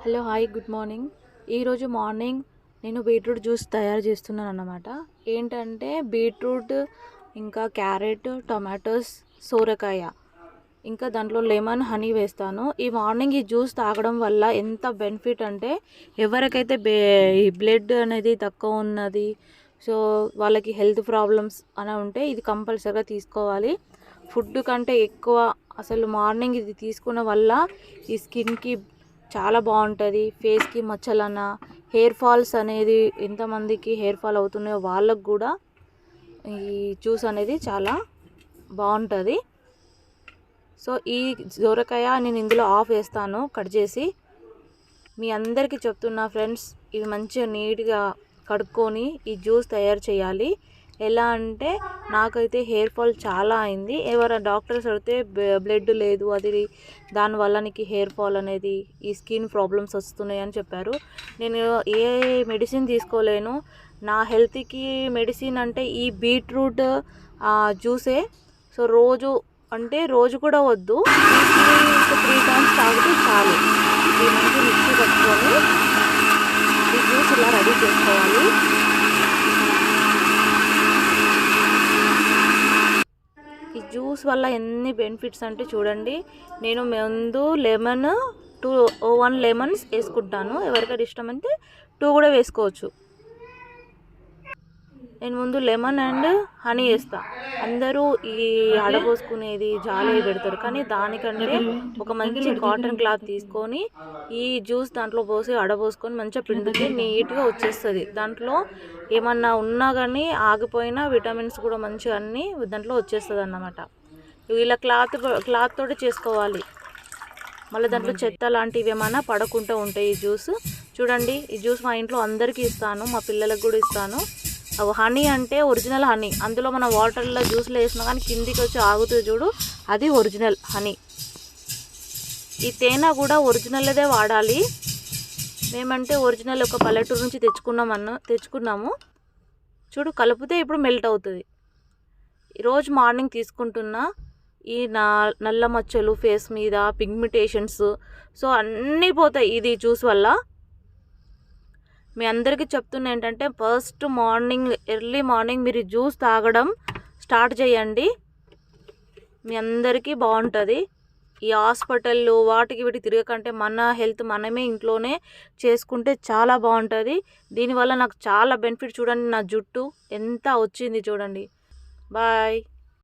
Hello hi good morning. ఈరోజు morning నేను beetroot juice తయారు చేస్తున్నాను అన్నమాట. ఏంటంటే బీట్రూట్, ఇంకా క్యారెట్, టొమాటోస్, సోరకాయ, ఇంకా దాంట్లో లెమన్, హనీ వేస్తాను. ఈ మార్నింగ్ ఈ జ్యూస్ తాగడం వల్ల ఎంత బెనిఫిట్ అంటే, ఎవరికైతే ఈ బ్లడ్ అనేది తక్కువ ఉన్నది, సో వాళ్ళకి హెల్త్ ప్రాబ్లమ్స్ అని ఉంటే ఇది కంపల్సరీగా తీసుకోవాలి. ఫుడ్ కంటే ఎక్కువ అసలు మార్నింగ్ ఇది తీసుకున్న వల్ల ఈ స్కిన్కి చాలా బాగుంటుంది. ఫేస్కి మచ్చలన్న, హెయిర్ ఫాల్స్ అనేది ఎంతమందికి హెయిర్ ఫాల్ అవుతున్నాయో వాళ్ళకు కూడా ఈ జ్యూస్ అనేది చాలా బాగుంటుంది. సో ఈ సోరకాయ నేను ఇందులో ఆఫ్ వేస్తాను కట్ చేసి. మీ అందరికీ చెప్తున్నా ఫ్రెండ్స్, ఇది మంచిగా నీట్గా కడుక్కొని ఈ జ్యూస్ తయారు చేయాలి. ఎలా అంటే నాకైతే హెయిర్ ఫాల్ చాలా అయింది. ఎవరైనా డాక్టర్స్ అడిగితే బ్లడ్ లేదు, అది దానివల్ల నీకు హెయిర్ ఫాల్ అనేది, ఈ స్కిన్ ప్రాబ్లమ్స్ వస్తున్నాయి అని చెప్పారు. నేను ఏ మెడిసిన్ తీసుకోలేను. నా హెల్త్కి మెడిసిన్ అంటే ఈ బీట్రూట్ జ్యూసే. సో రోజు కూడా వద్దు, 3 టైమ్స్ తాగితే చాలు. ఈ మంచి మిక్సీ పట్టుకొని ఈ జ్యూస్ ఇలా రెడీ చేసుకోవాలి. ఈ జ్యూస్ వల్ల ఎన్ని బెనిఫిట్స్ అంటే చూడండి. నేను ముందు 1 లెమన్స్ వేసుకుంటాను. ఎవరికైనా ఇష్టమైతే 2 కూడా వేసుకోవచ్చు. నేను ముందు లెమన్ అండ్ హనీ వేస్తా. అందరూ ఈ అడపోసుకునేది జాలి పెడతారు, కానీ దానికంటే ఒక మంచి కాటన్ క్లాత్ తీసుకొని ఈ జ్యూస్ దాంట్లో పోసి అడపోసుకొని మంచిగా పిండితే నీట్గా వచ్చేస్తుంది. దాంట్లో ఏమన్నా ఉన్నా కానీ ఆగిపోయినా విటమిన్స్ కూడా మంచిగా అన్నీ దాంట్లో వచ్చేస్తుంది అన్నమాట. ఇలా క్లాత్ తోటి చేసుకోవాలి. మళ్ళీ దాంట్లో చెత్త లాంటివి ఏమైనా పడకుండా ఉంటాయి. ఈ జ్యూస్ చూడండి, ఈ జ్యూస్ మా ఇంట్లో అందరికీ ఇస్తాను, మా పిల్లలకు కూడా ఇస్తాను. హనీ అంటే ఒరిజినల్ హనీ, అందులో మన వాటర్లో జ్యూస్లో వేసినా కానీ కిందికి వచ్చి ఆగుతుంది చూడు, అది ఒరిజినల్ హనీ. ఈ తేనె కూడా ఒరిజినల్దే వాడాలి. మేమంటే ఒరిజినల్ ఒక పల్లెటూరు నుంచి తెచ్చుకున్నాము. చూడు, కలిపితే ఇప్పుడు మెల్ట్ అవుతుంది. రోజు మార్నింగ్ తీసుకుంటున్నా. ఈ నల్ల మచ్చలు, ఫేస్ మీద పిగ్మెంటేషన్స్, సో అన్నీ పోతాయి ఇది జ్యూస్ వల్ల. మీ అందరికీ చెప్తున్నా ఏంటంటే, ఫస్ట్ ఎర్లీ మార్నింగ్ మీరు జ్యూస్ తాగడం స్టార్ట్ చేయండి. మీ అందరికీ బాగుంటుంది. ఈ హాస్పిటల్లో వీటికి తిరగకంటే మన హెల్త్ మనమే ఇంట్లోనే చేసుకుంటే చాలా బాగుంటుంది. దీనివల్ల నాకు చాలా బెనిఫిట్. చూడండి, నా జుట్టు ఎంత వచ్చింది చూడండి. బాయ్.